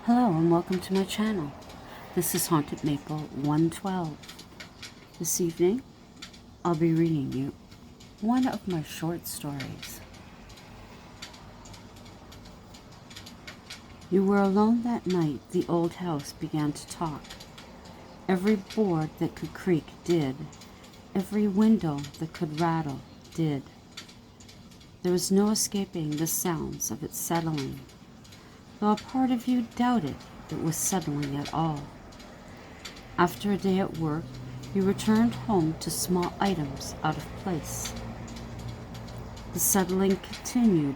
Hello and welcome to my channel. This is Haunted Maple 112. This evening, I'll be reading you one of my short stories. You were alone that night. The old house began to talk. Every board that could creak did. Every window that could rattle did. There was no escaping the sounds of it settling, though a part of you doubted it was settling at all. After a day at work, you returned home to small items out of place. The settling continued,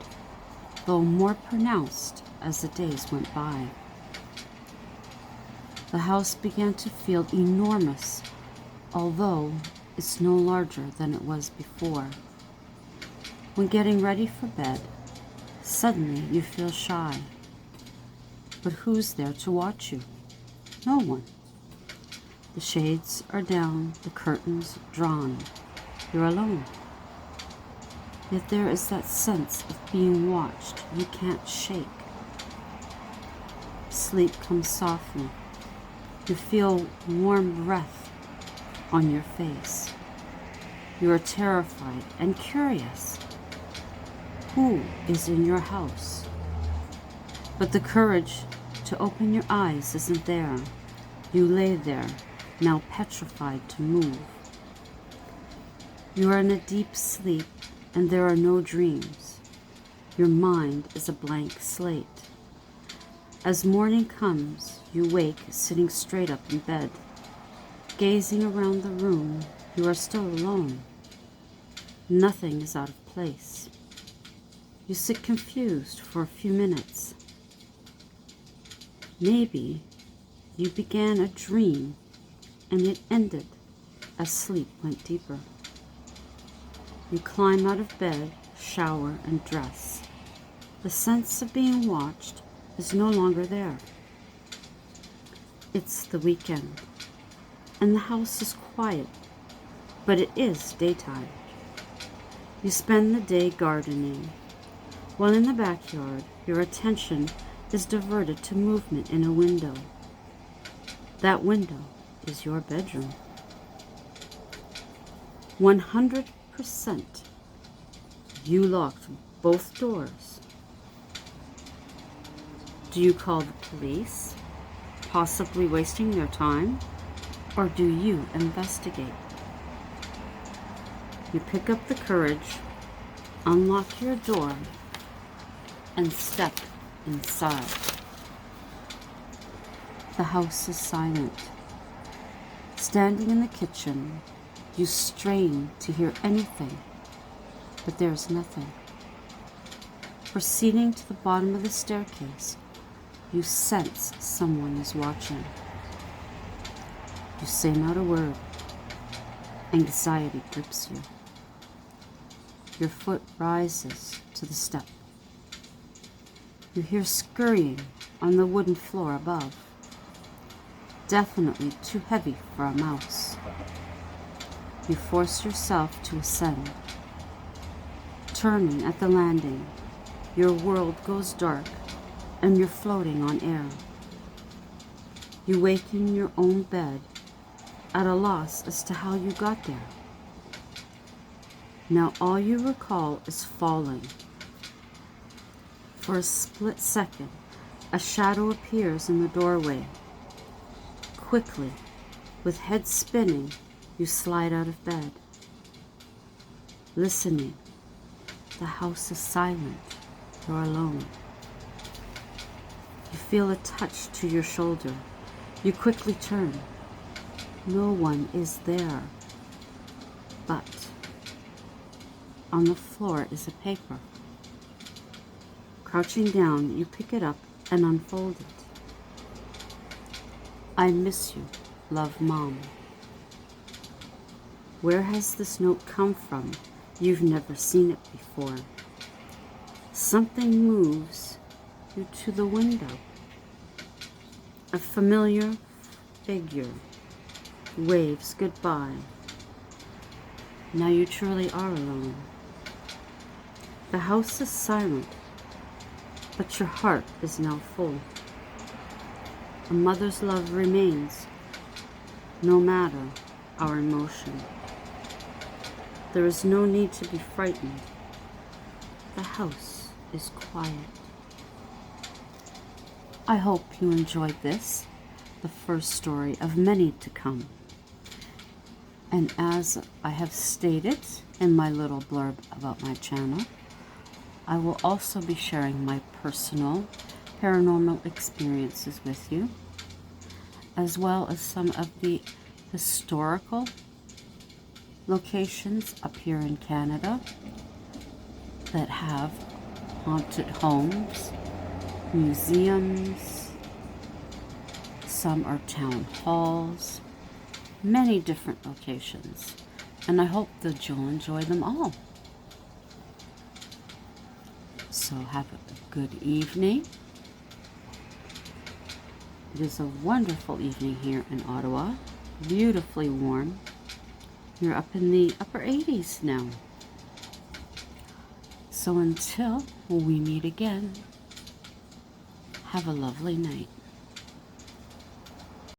though more pronounced as the days went by. The house began to feel enormous, although it's no larger than it was before. When getting ready for bed, suddenly you feel shy. But who's there to watch you? No one. The shades are down, the curtains drawn. You're alone. Yet there is that sense of being watched you can't shake. Sleep comes softly. You feel warm breath on your face. You are terrified and curious. Who is in your house? But the courage to open your eyes isn't there. You lay there, now petrified to move. You are in a deep sleep, and there are no dreams. Your mind is a blank slate. As morning comes, you wake sitting straight up in bed. Gazing around the room, you are still alone. Nothing is out of place. You sit confused for a few minutes. Maybe you began a dream and it ended as sleep went deeper. You climb out of bed, shower, and dress. The sense of being watched is no longer there. It's the weekend, and the house is quiet, but it is daytime. You spend the day gardening. While in the backyard, your attention is diverted to movement in a window. That window is your bedroom. 100%. You locked both doors. Do you call the police, possibly wasting their time, or do you investigate? You pick up the courage, unlock your door, and step inside. The house is silent. Standing in the kitchen, you strain to hear anything, but there is nothing. Proceeding to the bottom of the staircase, you sense someone is watching. You say not a word. Anxiety grips you. Your foot rises to the step. You hear scurrying on the wooden floor above. Definitely too heavy for a mouse. You force yourself to ascend. Turning at the landing, your world goes dark and you're floating on air. You wake in your own bed, at a loss as to how you got there. Now all you recall is falling. For a split second, a shadow appears in the doorway. Quickly, with head spinning, you slide out of bed. Listening, the house is silent. You're alone. You feel a touch to your shoulder. You quickly turn. No one is there. But on the floor is a paper. Crouching down, you pick it up and unfold it. I miss you, love, Mom. Where has this note come from? You've never seen it before. Something moves you to the window. A familiar figure waves goodbye. Now you truly are alone. The house is silent, but your heart is now full. A mother's love remains, no matter our emotion. There is no need to be frightened. The house is quiet. I hope you enjoyed this, the first story of many to come. And as I have stated in my little blurb about my channel, I will also be sharing my personal paranormal experiences with you, as well as some of the historical locations up here in Canada that have haunted homes, museums, some are town halls, many different locations, and I hope that you'll enjoy them all. So have a good evening. It is a wonderful evening here in Ottawa, beautifully warm. We're up in the upper 80s now. So until we meet again, have a lovely night.